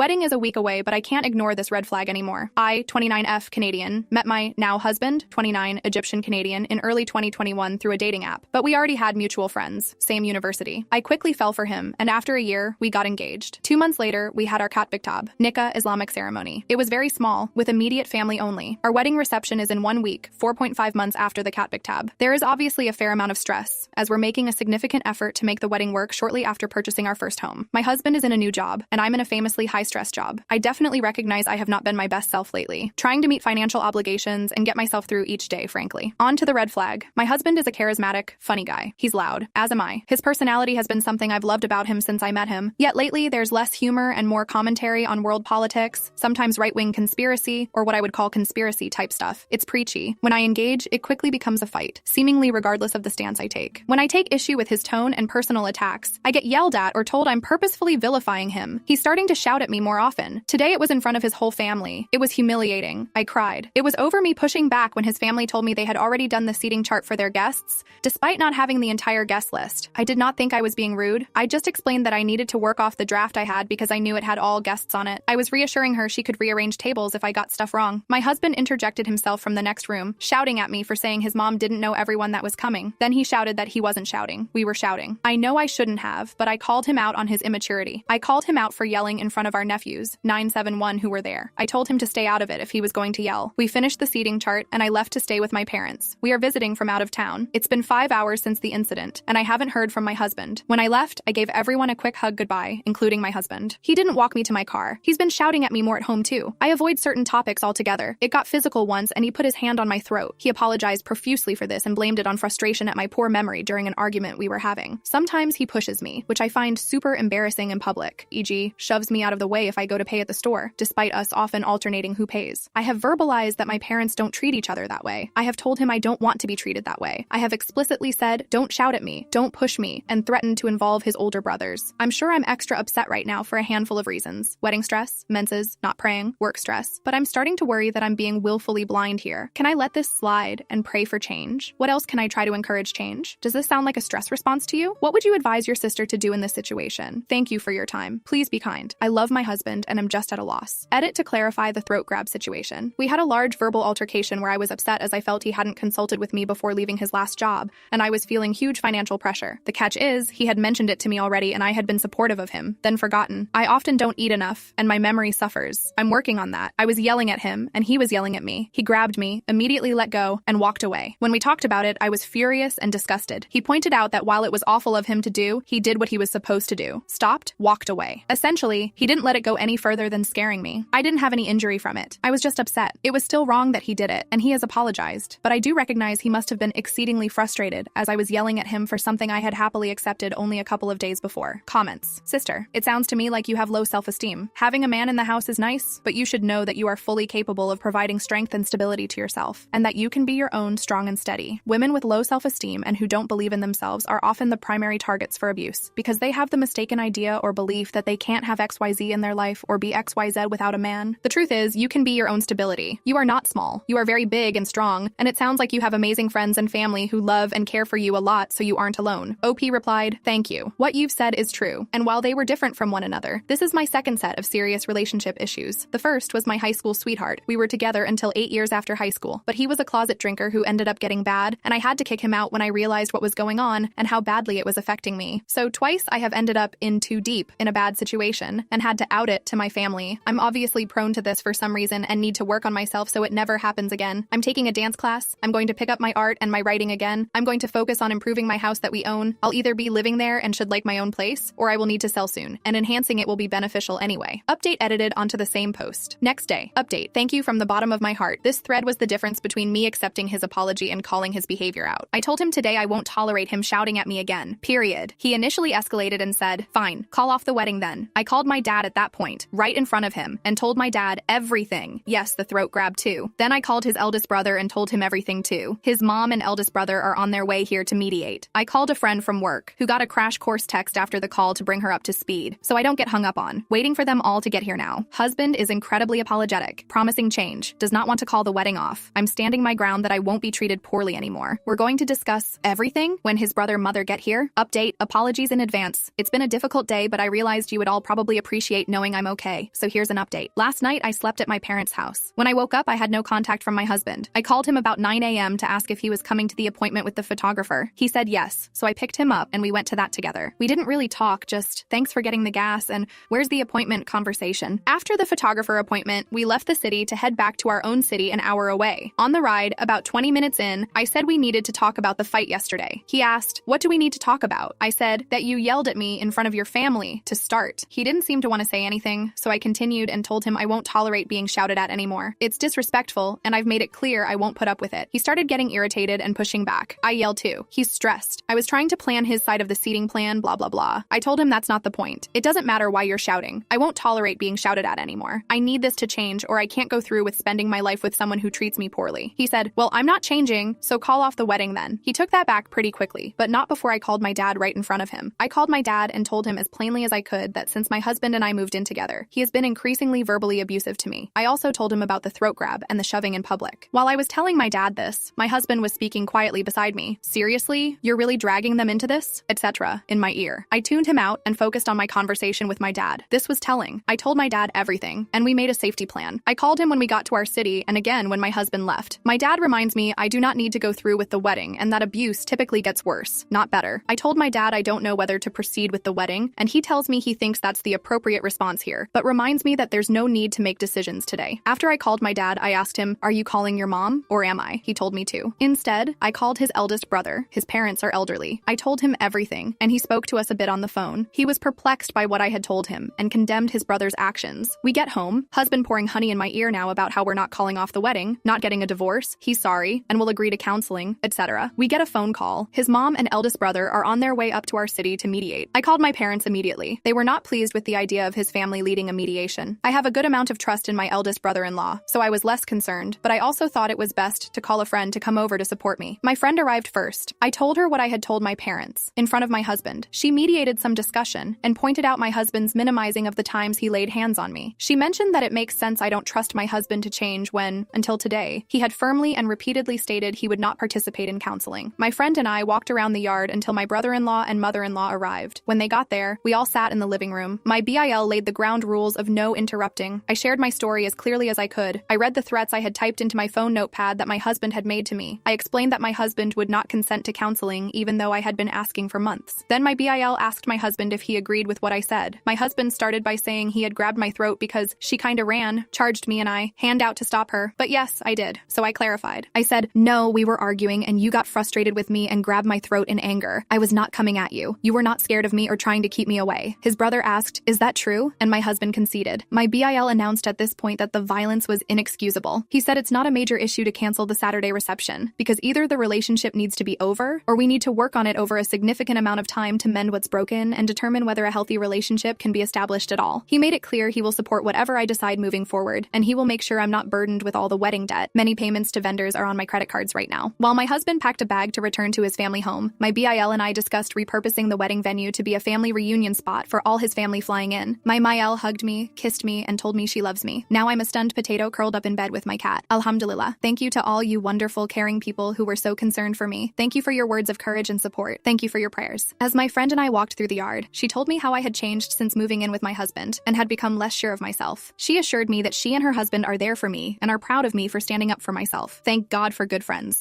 Wedding is a week away, but I can't ignore this red flag anymore. I, 29F Canadian, met my now husband, 29 Egyptian Canadian, in early 2021 through a dating app. But we already had mutual friends, same university. I quickly fell for him, and after a year, we got engaged. 2 months later, we had our Katbiktab, Nikah Islamic ceremony. It was very small, with immediate family only. Our wedding reception is in 1 week, 4.5 months after the Katbiktab. There is obviously a fair amount of stress, as we're making a significant effort to make the wedding work shortly after purchasing our first home. My husband is in a new job, and I'm in a famously high-stress job. I definitely recognize I have not been my best self lately, trying to meet financial obligations and get myself through each day, frankly. On to the red flag. My husband is a charismatic, funny guy. He's loud, as am I. His personality has been something I've loved about him since I met him. Yet lately, there's less humor and more commentary on world politics, sometimes right-wing conspiracy, or what I would call conspiracy-type stuff. It's preachy. When I engage, it quickly becomes a fight, seemingly regardless of the stance I take. When I take issue with his tone and personal attacks, I get yelled at or told I'm purposefully vilifying him. He's starting to shout at me more often. Today it was in front of his whole family. It was humiliating. I cried. It was over me pushing back when his family told me they had already done the seating chart for their guests, despite not having the entire guest list. I did not think I was being rude. I just explained that I needed to work off the draft I had because I knew it had all guests on it. I was reassuring her she could rearrange tables if I got stuff wrong. My husband interjected himself from the next room, shouting at me for saying his mom didn't know everyone that was coming. Then he shouted that he wasn't shouting. We were shouting. I know I shouldn't have, but I called him out on his immaturity. I called him out for yelling in front of our nephews, 971, who were there. I told him to stay out of it if he was going to yell. We finished the seating chart, and I left to stay with my parents. We are visiting from out of town. It's been 5 hours since the incident, and I haven't heard from my husband. When I left, I gave everyone a quick hug goodbye, including my husband. He didn't walk me to my car. He's been shouting at me more at home too. I avoid certain topics altogether. It got physical once, and he put his hand on my throat. He apologized profusely for this and blamed it on frustration at my poor memory during an argument we were having. Sometimes he pushes me, which I find super embarrassing in public, e.g., shoves me out of the way if I go to pay at the store, despite us often alternating who pays. I have verbalized that my parents don't treat each other that way. I have told him I don't want to be treated that way. I have explicitly said, don't shout at me, don't push me, and threatened to involve his older brothers. I'm sure I'm extra upset right now for a handful of reasons. Wedding stress, menses, not praying, work stress. But I'm starting to worry that I'm being willfully blind here. Can I let this slide and pray for change? What else can I try to encourage change? Does this sound like a stress response to you? What would you advise your sister to do in this situation? Thank you for your time. Please be kind. I love my husband and am just at a loss. Edit to clarify the throat grab situation. We had a large verbal altercation where I was upset as I felt he hadn't consulted with me before leaving his last job, and I was feeling huge financial pressure. The catch is, he had mentioned it to me already and I had been supportive of him, then forgotten. I often don't eat enough, and my memory suffers. I'm working on that. I was yelling at him, and he was yelling at me. He grabbed me, immediately let go, and walked away. When we talked about it, I was furious and disgusted. He pointed out that while it was awful of him to do, he did what he was supposed to do. Stopped, walked away. Essentially, he didn't let it go any further than scaring me. I didn't have any injury from it. I was just upset. It was still wrong that he did it, and he has apologized. But I do recognize he must have been exceedingly frustrated as I was yelling at him for something I had happily accepted only a couple of days before. Comments. Sister, it sounds to me like you have low self-esteem. Having a man in the house is nice, but you should know that you are fully capable of providing strength and stability to yourself, and that you can be your own strong and steady. Women with low self-esteem and who don't believe in themselves are often the primary targets for abuse, because they have the mistaken idea or belief that they can't have XYZ in their life or be XYZ without a man. The truth is, you can be your own stability. You are not small. You are very big and strong, and it sounds like you have amazing friends and family who love and care for you a lot, so you aren't alone. OP replied, thank you. What you've said is true, and while they were different from one another, this is my second set of serious relationship issues. The first was my high school sweetheart. We were together until 8 years after high school, but he was a closet drinker who ended up getting bad, and I had to kick him out when I realized what was going on and how badly it was affecting me. So twice I have ended up in too deep in a bad situation and had to out it to my family. I'm obviously prone to this for some reason and need to work on myself so it never happens again. I'm taking a dance class. I'm going to pick up my art and my writing again. I'm going to focus on improving my house that we own. I'll either be living there and should like my own place, or I will need to sell soon, and enhancing it will be beneficial anyway. Update edited onto the same post. Next day. Update. Thank you from the bottom of my heart. This thread was the difference between me accepting his apology and calling his behavior out. I told him today I won't tolerate him shouting at me again. Period. He initially escalated and said, fine, call off the wedding then. I called my dad at that point, right in front of him, and told my dad everything. Yes, the throat grab too. Then I called his eldest brother and told him everything too. His mom and eldest brother are on their way here to mediate. I called a friend from work who got a crash course text after the call to bring her up to speed, so I don't get hung up on. Waiting for them all to get here now. Husband is incredibly apologetic, promising change, does not want to call the wedding off. I'm standing my ground that I won't be treated poorly anymore. We're going to discuss everything when his brother mother get here. Update, apologies in advance. It's been a difficult day, but I realized you would all probably appreciate knowing I'm okay. So here's an update. Last night, I slept at my parents' house. When I woke up, I had no contact from my husband. I called him about 9 a.m. to ask if he was coming to the appointment with the photographer. He said yes, so I picked him up and we went to that together. We didn't really talk, just thanks for getting the gas and where's the appointment conversation. After the photographer appointment, we left the city to head back to our own city an hour away. On the ride, about 20 minutes in, I said we needed to talk about the fight yesterday. He asked, "What do we need to talk about?" I said that you yelled at me in front of your family to start. He didn't seem to want to say anything, so I continued and told him I won't tolerate being shouted at anymore. It's disrespectful, and I've made it clear I won't put up with it. He started getting irritated and pushing back. I yelled too. He's stressed. I was trying to plan his side of the seating plan, blah, blah, blah. I told him that's not the point. It doesn't matter why you're shouting. I won't tolerate being shouted at anymore. I need this to change, or I can't go through with spending my life with someone who treats me poorly. He said, "Well, I'm not changing, so call off the wedding then." He took that back pretty quickly, but not before I called my dad right in front of him. I called my dad and told him as plainly as I could that since my husband and I moved in together, he has been increasingly verbally abusive to me. I also told him about the throat grab and the shoving in public. While I was telling my dad this, my husband was speaking quietly beside me. "Seriously? You're really dragging them into this?" etc. in my ear. I tuned him out and focused on my conversation with my dad. This was telling. I told my dad everything, and we made a safety plan. I called him when we got to our city and again when my husband left. My dad reminds me I do not need to go through with the wedding and that abuse typically gets worse, not better. I told my dad I don't know whether to proceed with the wedding, and he tells me he thinks that's the appropriate response here, but reminds me that there's no need to make decisions today. After I called my dad, I asked him, "Are you calling your mom, or am I?" He told me to. Instead, I called his eldest brother. His parents are elderly. I told him everything, and he spoke to us a bit on the phone. He was perplexed by what I had told him and condemned his brother's actions. We get home, husband pouring honey in my ear now about how we're not calling off the wedding, not getting a divorce, he's sorry, and will agree to counseling, etc. We get a phone call. His mom and eldest brother are on their way up to our city to mediate. I called my parents immediately. They were not pleased with the idea of his family leading a mediation. I have a good amount of trust in my eldest brother-in-law, so I was less concerned, but I also thought it was best to call a friend to come over to support me. My friend arrived first. I told her what I had told my parents, in front of my husband. She mediated some discussion and pointed out my husband's minimizing of the times he laid hands on me. She mentioned that it makes sense I don't trust my husband to change when, until today, he had firmly and repeatedly stated he would not participate in counseling. My friend and I walked around the yard until my brother-in-law and mother-in-law arrived. When they got there, we all sat in the living room. My BIL laid the ground rules of no interrupting. I shared my story as clearly as I could. I read the threats I had typed into my phone notepad that my husband had made to me. I explained that my husband would not consent to counseling even though I had been asking for months. Then my BIL asked my husband if he agreed with what I said. My husband started by saying he had grabbed my throat because she kinda ran, charged me and I, hand out to stop her. But yes, I did. So I clarified. I said, "No, we were arguing and you got frustrated with me and grabbed my throat in anger. I was not coming at you. You were not scared of me or trying to keep me away." His brother asked, "Is that true?" And my husband conceded. My BIL announced at this point that the violence was inexcusable. He said it's not a major issue to cancel the Saturday reception because either the relationship needs to be over or we need to work on it over a significant amount of time to mend what's broken and determine whether a healthy relationship can be established at all. He made it clear he will support whatever I decide moving forward, and he will make sure I'm not burdened with all the wedding debt. Many payments to vendors are on my credit cards right now. While my husband packed a bag to return to his family home, my BIL and I discussed repurposing the wedding venue to be a family reunion spot for all his family flying in. My Mael hugged me, kissed me, and told me she loves me. Now I'm a stunned potato curled up in bed with my cat. Alhamdulillah. Thank you to all you wonderful, caring people who were so concerned for me. Thank you for your words of courage and support. Thank you for your prayers. As my friend and I walked through the yard, she told me how I had changed since moving in with my husband and had become less sure of myself. She assured me that she and her husband are there for me and are proud of me for standing up for myself. Thank God for good friends.